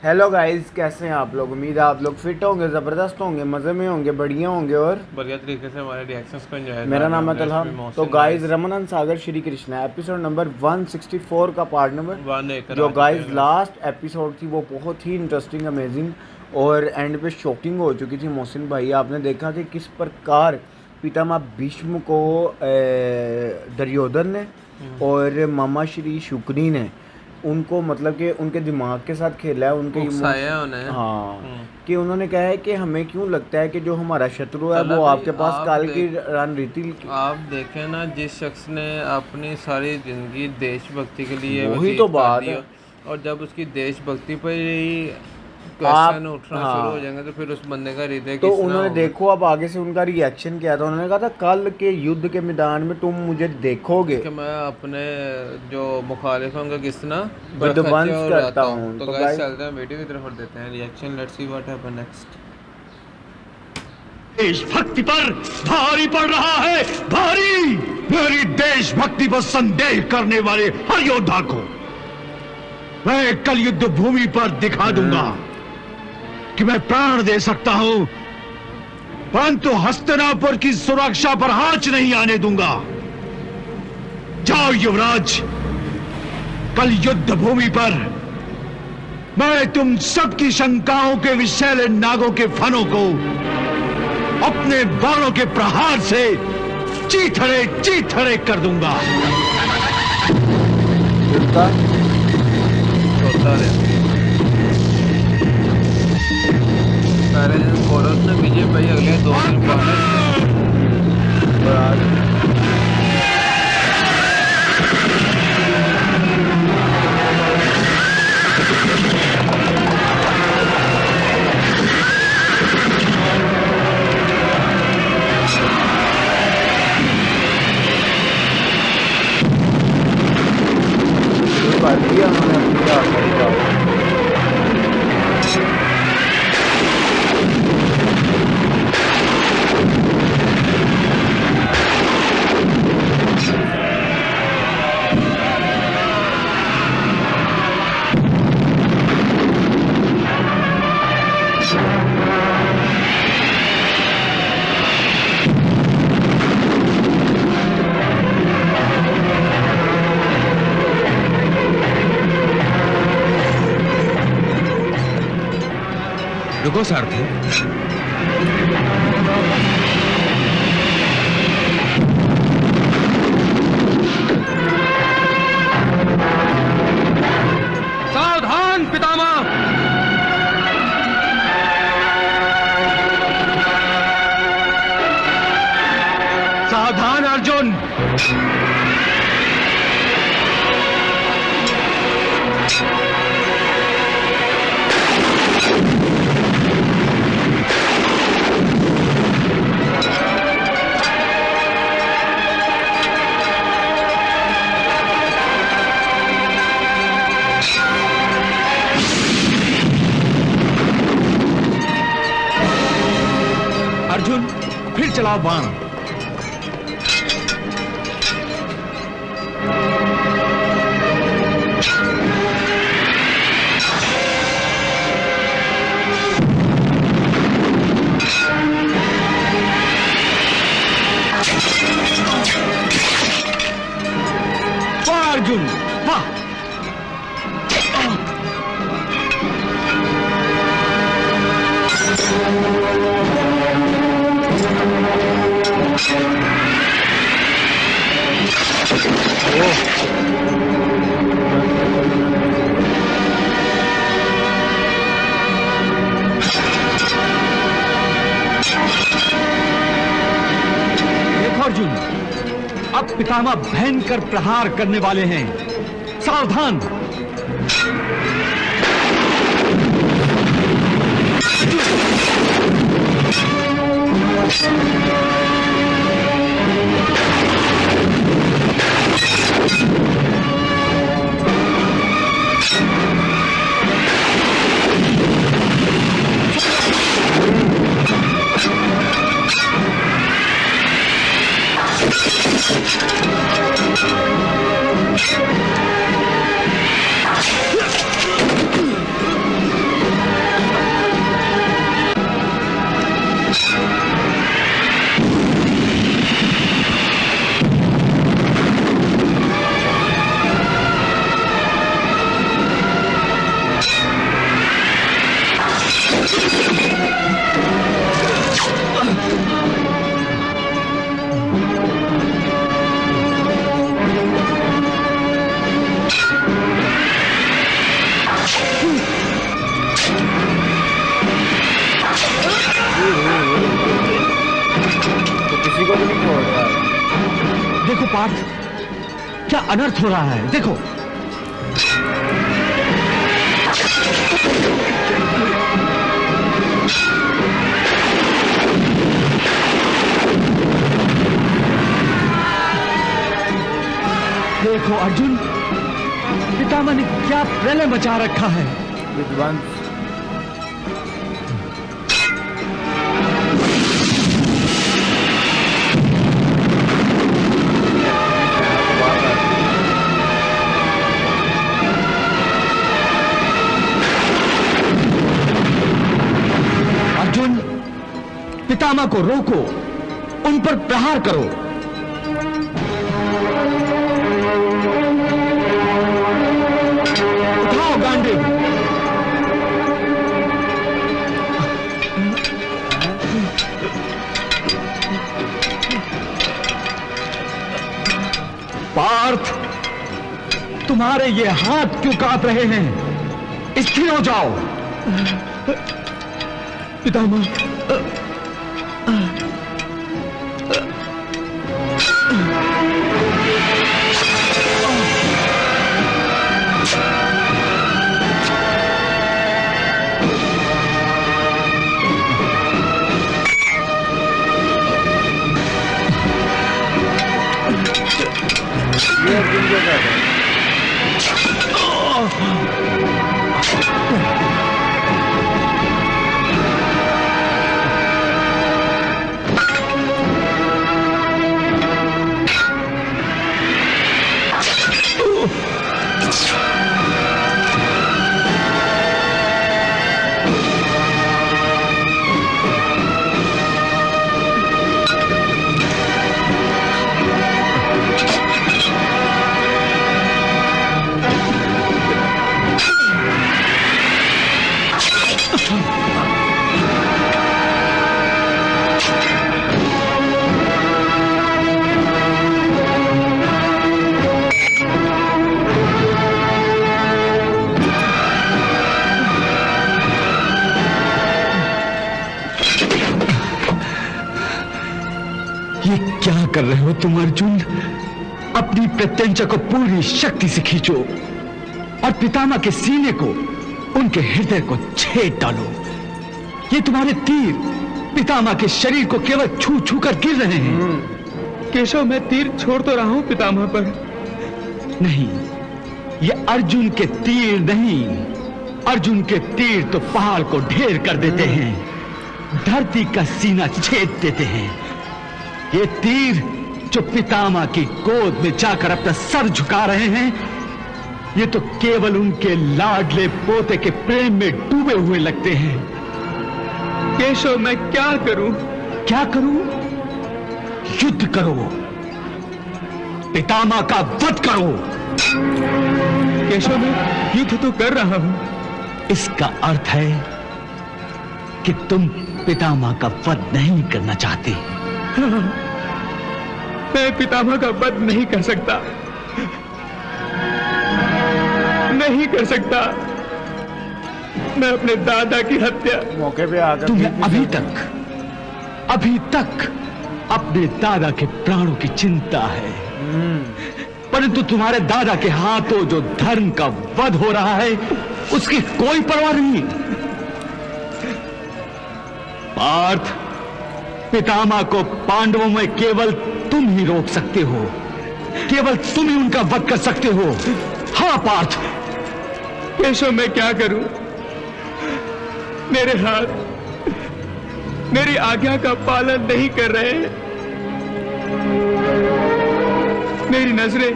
Hello guys, कैसे हैं आप लोग। उम्मीद है आप लोग फिट होंगे, ज़बरदस्त होंगे, मज़े में होंगे, बढ़िया होंगे और बढ़िया तरीके से हमारे रिएक्शंस को एंजॉय मेरा कर रहे नाम है हैं। तलहा। तो गाइस रमनन सागर श्री कृष्णा एपिसोड नंबर 164 का पार्ट नंबर वन लेकर जो आ चुके गाइस हैं। लास्ट एपिसोड थी वो बहुत ही इंटरेस्टिंग, अमेजिंग और एंड पे शॉकिंग हो चुकी थी। मोहसिन भाई, आपने देखा कि किस प्रकार पितामह भीष्म को दुर्योधन ने और मामा श्री शुक्री ने उनको मतलब कि उनके दिमाग के साथ खेला है, उनके उकसाया उन्हें। हाँ, कि उन्होंने कहा है कि हमें क्यों लगता है कि जो हमारा शत्रु है तला वो भाई, आपके पास आप काल की रणनीति। आप देखें ना, जिस शख्स ने अपनी सारी जिंदगी देशभक्ति के लिए वही व्यतीत तो कर बात दी है। हो, और जब उसकी देशभक्ति पर ही आप क्वेश्चन उठना शुरू हो हाँ, जाएंगे तो फिर उस बंदे का हृदय तो कितना उन्होंने होगा। देखो अब आगे से उनका रिएक्शन क्या था। उन्होंने कहा था कल के युद्ध के मैदान में तुम मुझे देखोगे कि मैं अपने जो मुखालिफों का किस तरह विध्वंस और करता रहता हूँ। हूँ। तो तो गाइस गाइस चलते हैं वीडियो की तरफ और देते हैं reaction. Let's see what happen next. देशभक्ति पर भारी पड़ रहा है, भारी। मेरी देशभक्ति पर संदेह करने वाले हर योद्धा को मैं कल युद्ध भूमि पर दिखा दूंगा कि मैं प्राण दे सकता हूं, परंतु हस्तिनापुर की सुरक्षा पर आंच नहीं आने दूंगा। जाओ युवराज, कल युद्ध भूमि पर मैं तुम सबकी शंकाओं के विषैले नागों के फनों को अपने बाणों के प्रहार से चीथड़े कर दूंगा। चौथा दिन पहले दिन कोरस ने विजय पाई, अगले 2 दिन कर दिया उन्होंने अपनी आखिरी बात। रुको सारथी, सावधान पितामह। सावधान अर्जुन। अर्जुन, फिर चलाओ बाण। वाह अर्जुन, वाह। देखो अर्जुन, अब पितामह भयंकर प्रहार करने वाले हैं। सावधान। देखो पार्थ, क्या अनर्थ हो रहा है, देखो। देखो अर्जुन, पितामह ने क्या प्रलय मचा रखा है। विद्वांस अर्जुन, पितामह को रोको, उन पर प्रहार करो। उठाओ गांडीव। पार्थ, तुम्हारे ये हाथ क्यों कांप रहे हैं? स्थिर हो जाओ। पितामह, ये अर्जुन क्या कर रहा है? ये क्या कर रहे हो तुम अर्जुन? अपनी प्रत्यंचा को पूरी शक्ति से खींचो और पितामह के सीने को, उनके हृदय को छेद डालो। ये तुम्हारे तीर पितामह के शरीर को केवल छू छू कर गिर रहे हैं। केशव, मैं तीर छोड़ तो रहा हूं पितामह पर। नहीं, ये अर्जुन के तीर नहीं। अर्जुन के तीर तो पहाड़ को ढेर कर देते हैं, धरती का सीना छेद देते हैं। ये तीर जो पितामह की गोद में जाकर अपना सर झुका रहे हैं, ये तो केवल उनके लाडले पोते के प्रेम में डूबे हुए लगते हैं। केशव, मैं क्या करूं? क्या करूं? युद्ध करो, पितामह का वध करो। केशव, मैं युद्ध तो कर रहा हूं। इसका अर्थ है कि तुम पितामह का वध नहीं करना चाहते। मैं पितामह का वध नहीं कर सकता, नहीं कर सकता। मैं अपने दादा की हत्या। मौके पे आकर तुम्हें अभी तक अपने दादा के प्राणों की चिंता है, परंतु तुम्हारे दादा के हाथों जो धर्म का वध हो रहा है, उसकी कोई परवाह नहीं। पार्थ, पितामह को पांडवों में केवल तुम ही रोक सकते हो, केवल तुम ही उनका वध कर सकते हो। हाँ पार्थ। केशव, मैं क्या करूं? मेरे हाथ मेरी आज्ञा का पालन नहीं कर रहे हैं। मेरी नजरें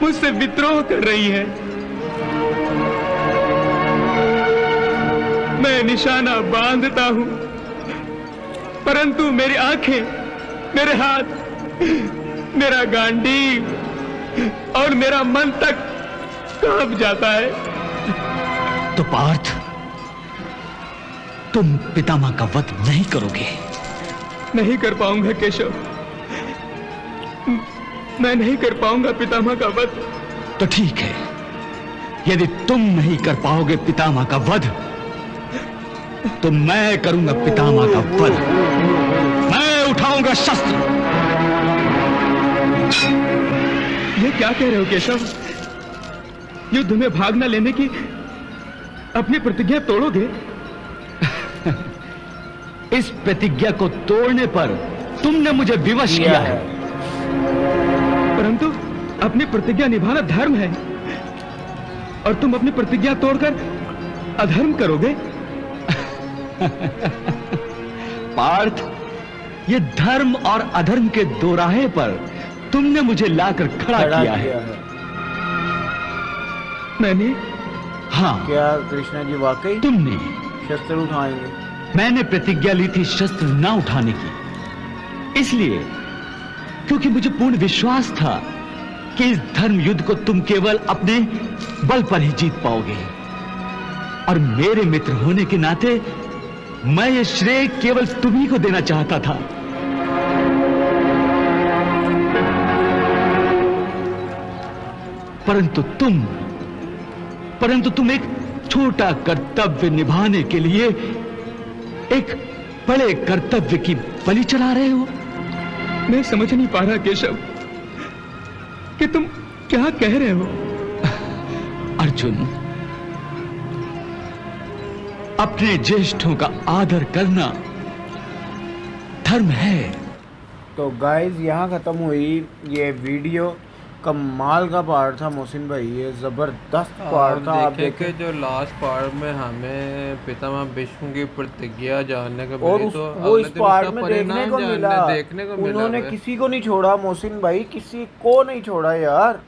मुझसे विद्रोह कर रही हैं। मैं निशाना बांधता हूं, परंतु मेरी आंखें, मेरे हाथ, मेरा गांडीव और मेरा मन तक कांप जाता है। तो पार्थ, तुम पितामह का वध नहीं करोगे? नहीं कर पाऊंगा केशव, मैं नहीं कर पाऊंगा पितामह का वध। तो ठीक है, यदि तुम नहीं कर पाओगे पितामह का वध, तो मैं करूंगा पितामह का वध। मैं उठाऊंगा शस्त्र ये क्या कह रहे हो केशव? युद्ध में भाग न लेने की अपनी प्रतिज्ञा तोड़ोगे? इस प्रतिज्ञा को तोड़ने पर तुमने मुझे विवश किया है। परंतु अपनी प्रतिज्ञा निभाना धर्म है, और तुम अपनी प्रतिज्ञा तोड़कर अधर्म करोगे। पार्थ, ये धर्म और अधर्म के दोराहे पर तुमने मुझे लाकर खड़ा किया है। मैंने? हाँ। क्या कृष्णा जी वाकई तुमने? शस्त्र उठाएंगे? मैंने प्रतिज्ञा ली थी शस्त्र ना उठाने की, इसलिए क्योंकि मुझे पूर्ण विश्वास था कि इस धर्म युद्ध को तुम केवल अपने बल पर ही जीत पाओगे, और मेरे मित्र होने के नाते मैं ये श्रेय केवल तुम्ही को देना चाहता था। परंतु तुम एक छोटा कर्तव्य निभाने के लिए एक बड़े कर्तव्य की बलि चढ़ा रहे हो। मैं समझ नहीं पा रहा केशव कि तुम क्या कह रहे हो। अर्जुन, अपने ज्येष्ठों का आदर करना धर्म है। तो गाइज यहाँ ख़त्म हुई ये वीडियो। कमाल का पार्ट था मोहसिन भाई, ये ज़बरदस्त पार्ट था। आप देखे जो लास्ट पार्ट में हमें पितामह भीष्म की प्रतिज्ञा जानने का और मिली, वो इस पार्ट में देखने को मिला। उन्होंने उन्होंने किसी को नहीं छोड़ा मोहसिन भाई, किसी को नहीं छोड़ा यार।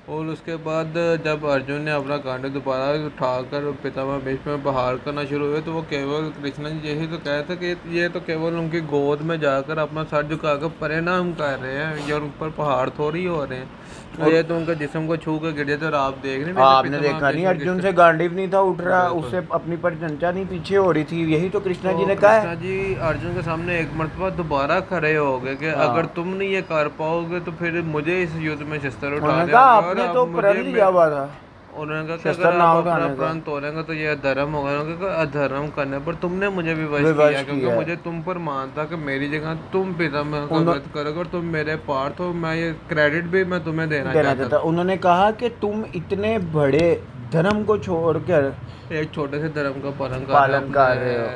और उसके बाद जब अर्जुन ने अपना गांडी दोबारा उठाकर पितामह भीष्म में प्रहार करना शुरू हुए, तो वो केवल कृष्ण जी यही तो कहते कि ये तो केवल उनकी गोद में जाकर अपना सर झुकाकर परिणाम कर रहे हैं, ये उन पर प्रहार थोड़ी हो रहे हैं। और ये तो उनका जिस्म को छू कर गिर जाते। और आप देख रहे हैं, आपने देखा नहीं अर्जुन से गांडीव नहीं था उठ रहा, उससे अपनी परिचर्चा नहीं पीछे हो रही थी। यही तो कृष्णा जी ने कहा। कृष्णा जी अर्जुन के सामने एक मरतबा दोबारा खड़े हो गए कि अगर तुम नहीं ये कर पाओगे तो फिर मुझे इस युद्ध में शस्त्र उठाने आपने तो प्रण लिया हुआ था। उन्होंने कहा कि अगर आप अपना प्राण तोड़ेंगे तो ये अधर्म होगा। उन्होंने कहा अधर्म करने पर तुमने मुझे विवश किया, क्योंकि मुझे तुम पर मानता कि मेरी जगह तुम पितामह का वध करोगे और तुम मेरे पार्थ हो। मैं ये क्रेडिट भी मैं तुम्हें देना चाहता था। उन्होंने कहा कि तुम इतने बड़े धर्म को छोड़कर एक छोटे से धर्म का पालन कर रहे हो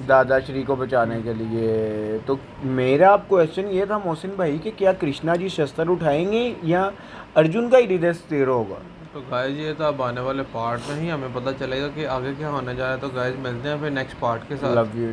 दादाश्री को बचाने के लिए। तो मेरा अब क्वेश्चन ये था मोहसिन भाई कि क्या कृष्णा जी शस्त्र उठाएंगे या अर्जुन का ही हृदय स्थिर होगा? तो गाइस ये तो अब आने वाले पार्ट में ही हमें पता चलेगा कि आगे क्या होने जा रहा है। तो गाइस मिलते हैं फिर नेक्स्ट पार्ट के साथ। Love you.